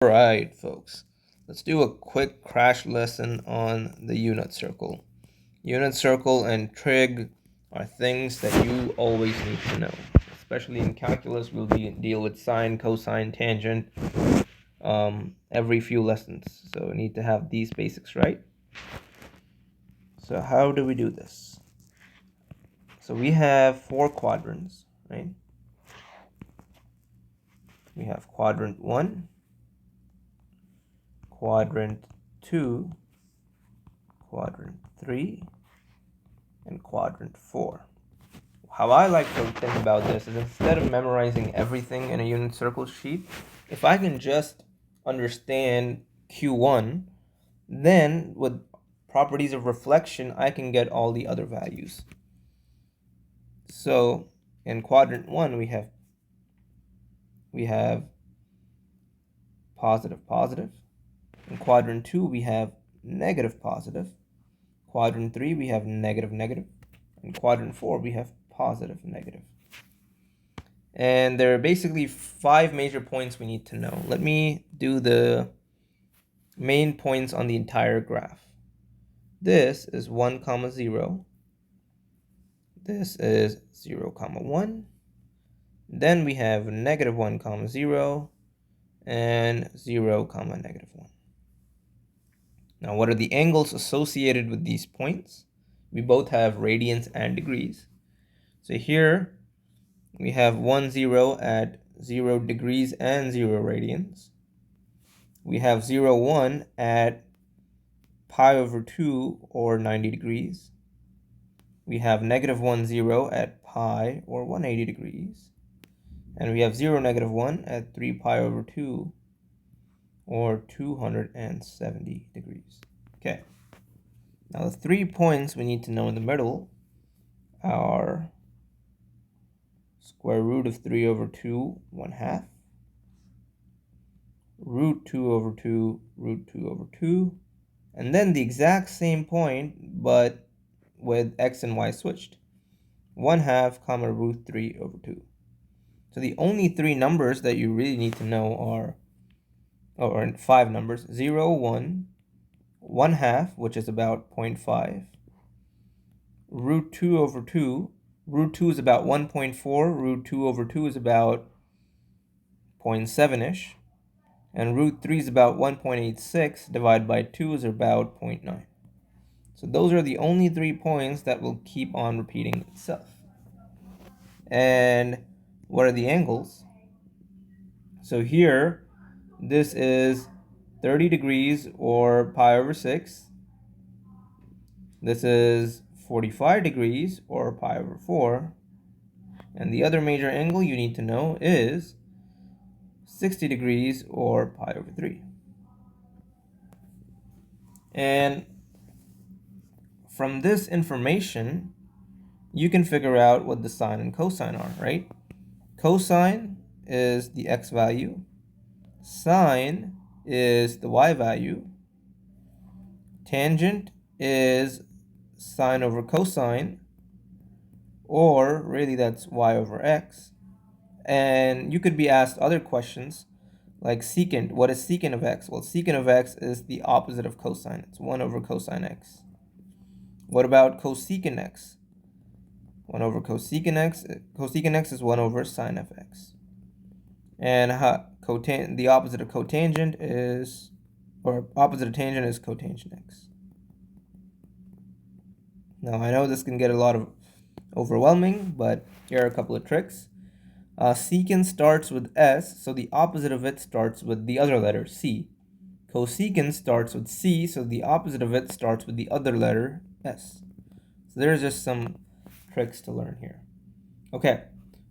Alright, folks, let's do a quick crash lesson on the unit circle. Unit circle and trig are things that you always need to know. Especially in calculus, we'll deal with sine, cosine, tangent every few lessons. So we need to have these basics right. So how do we do this? So we have 4 quadrants, right? We have quadrant 1, quadrant 2, quadrant 3, and quadrant 4. How I like to think about this is instead of memorizing everything in a unit circle sheet, if I can just understand Q1, then with properties of reflection, I can get all the other values. So in quadrant 1, we have positive, positive. In quadrant 2, we have negative, positive. Quadrant 3, we have negative, negative. In quadrant 4, we have positive, negative. And there are basically 5 major points we need to know. Let me do the main points on the entire graph. This is 1, 0. This is 0, 1. Then we have negative 1, 0 and 0, negative 1. Now, what are the angles associated with these points? We both have radians and degrees. So here we have 1, 0 at 0 degrees and 0 radians. We have 0, 1 at pi over 2 or 90 degrees. We have negative 1, 0 at pi or 180 degrees. And we have 0, negative 1 at 3 pi over 2 or 270 degrees. Okay. Now the 3 points we need to know in the middle are square root of 3 over 2, 1/2. Root 2 over 2, root 2 over 2. And then the exact same point, but with x and y switched. 1/2, comma, root 3 over 2. So the only 3 numbers that you really need to know are, or 5 numbers, 0, 1, 1/2, which is about 0.5, root 2 over 2, root 2 is about 1.4, root 2 over 2 is about 0.7-ish, and root 3 is about 1.86, divided by 2 is about 0.9. So those are the only 3 points that will keep on repeating itself. And what are the angles? So here, this is 30 degrees or pi over 6. This is 45 degrees or pi over 4. And the other major angle you need to know is 60 degrees or pi over 3. And from this information, you can figure out what the sine and cosine are, right? Cosine is the x value. Sine is the y value. Tangent is sine over cosine, or really that's y over x. And you could be asked other questions like secant. What is secant of x? Well, secant of x is the opposite of cosine. It's 1 over cosine x. What about cosecant x? 1 over cosecant x. Cosecant x is 1 over sine of x. And the opposite of cotangent is, or opposite of tangent is cotangent x. Now, I know this can get a lot of overwhelming, but here are a couple of tricks. Secant starts with S, so the opposite of it starts with the other letter, C. Cosecant starts with C, so the opposite of it starts with the other letter, S. So there's just some tricks to learn here. Okay,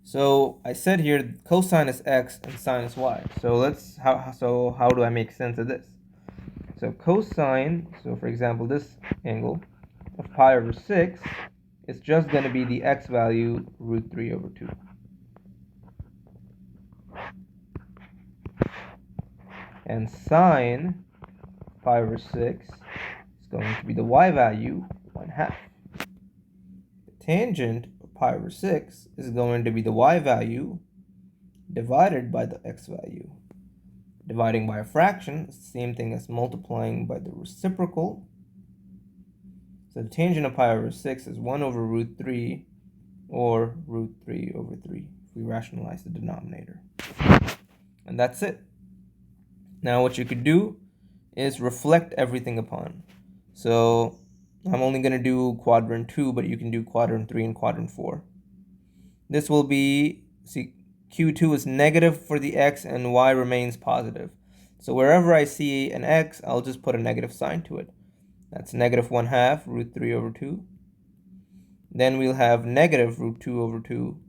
so I said here cosine is x and sine is y. So how do I make sense of this? So cosine, so for example, this angle of pi over 6 is just going to be the x value root 3 over 2. And sine pi over 6 is going to be the y value 1/2. The tangent of pi over 6 is going to be the y value divided by the x value. Dividing by a fraction is the same thing as multiplying by the reciprocal. So the tangent of pi over 6 is 1 over root 3, or root 3 over 3, if we rationalize the denominator. And that's it. Now what you could do is reflect everything upon. So I'm only going to do quadrant 2, but you can do quadrant 3 and quadrant 4. This will be, see, Q2 is negative for the x and y remains positive. So wherever I see an x, I'll just put a negative sign to it. That's negative 1/2 root 3 over 2. Then we'll have negative root 2 over 2,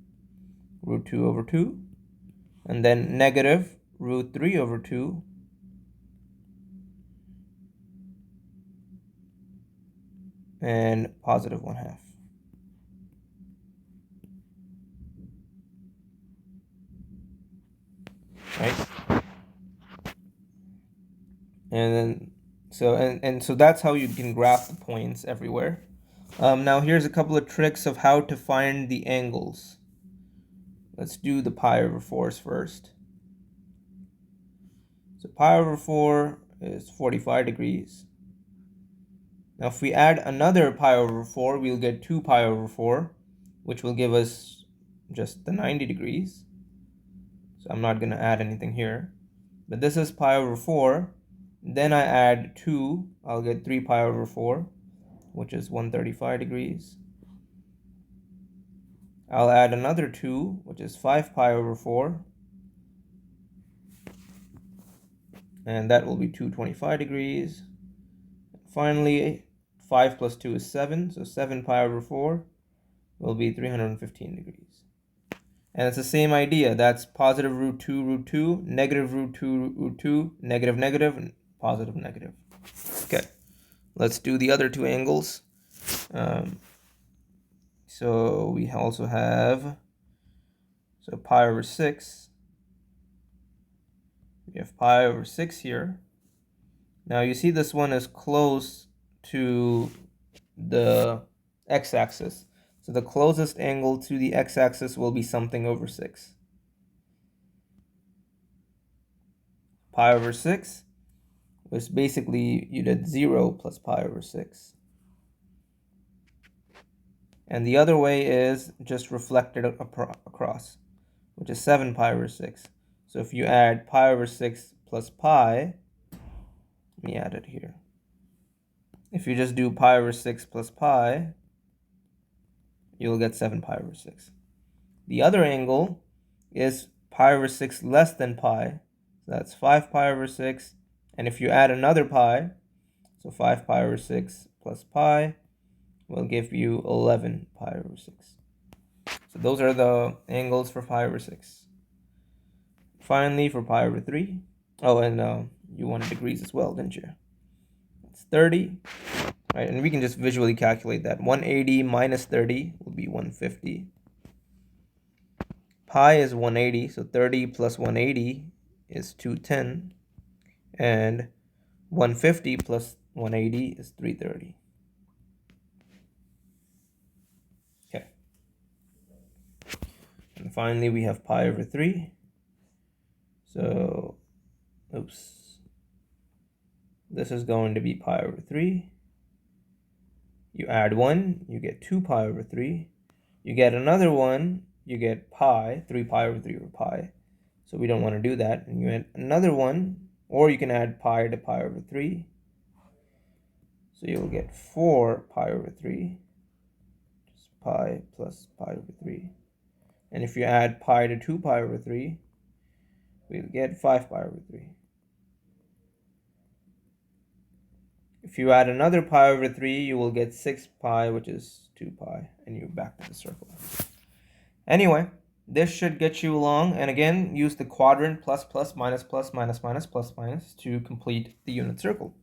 root 2 over 2. And then negative root 3 over 2, and positive 1/2. Right? And then so that's how you can graph the points everywhere. Now here's a couple of tricks of how to find the angles. Let's do the pi over 4s first. So pi over 4 is 45 degrees. Now if we add another pi over 4, we'll get 2 pi over 4, which will give us just the 90 degrees. So I'm not going to add anything here. But this is pi over 4. Then I add 2, I'll get 3 pi over 4, which is 135 degrees. I'll add another 2, which is 5 pi over 4. And that will be 225 degrees. Finally, 5 plus 2 is 7, so 7 pi over 4 will be 315 degrees. And it's the same idea. That's positive root 2, negative root 2, root 2, negative, negative, and positive, negative. Okay, let's do the other two angles. So we also have, so pi over 6. We have pi over 6 here. Now you see this one is close to the x-axis. So the closest angle to the x-axis will be something over 6. Pi over 6 was basically, you did 0 plus pi over 6. And the other way is just reflected across, which is 7 pi over 6. So if you add pi over 6 plus pi, let me add it here. If you just do pi over 6 plus pi, you'll get 7 pi over 6. The other angle is pi over 6 less than pi. So that's 5 pi over 6. And if you add another pi, so 5 pi over 6 plus pi will give you 11 pi over 6. So those are the angles for pi over 6. Finally, for pi over 3. Oh, and you wanted degrees as well, didn't you? It's 30. Right, and we can just visually calculate that. 180 minus 30 will be 150. Pi is 180, so 30 plus 180 is 210. And 150 plus 180 is 330. Okay. And finally, we have pi over 3. So, oops. This is going to be pi over 3. You add 1, you get 2 pi over 3. You get another 1, you get pi, 3 pi over 3 over pi. So we don't want to do that. And you add another 1, or you can add pi to pi over 3. So you'll get 4 pi over 3. Just pi plus pi over 3. And if you add pi to 2 pi over 3, we'll get 5 pi over 3. If you add another pi over 3, you will get 6 pi, which is 2 pi, and you're back to the circle. Anyway, this should get you along, and again, use the quadrant plus plus minus plus minus minus plus minus to complete the unit circle.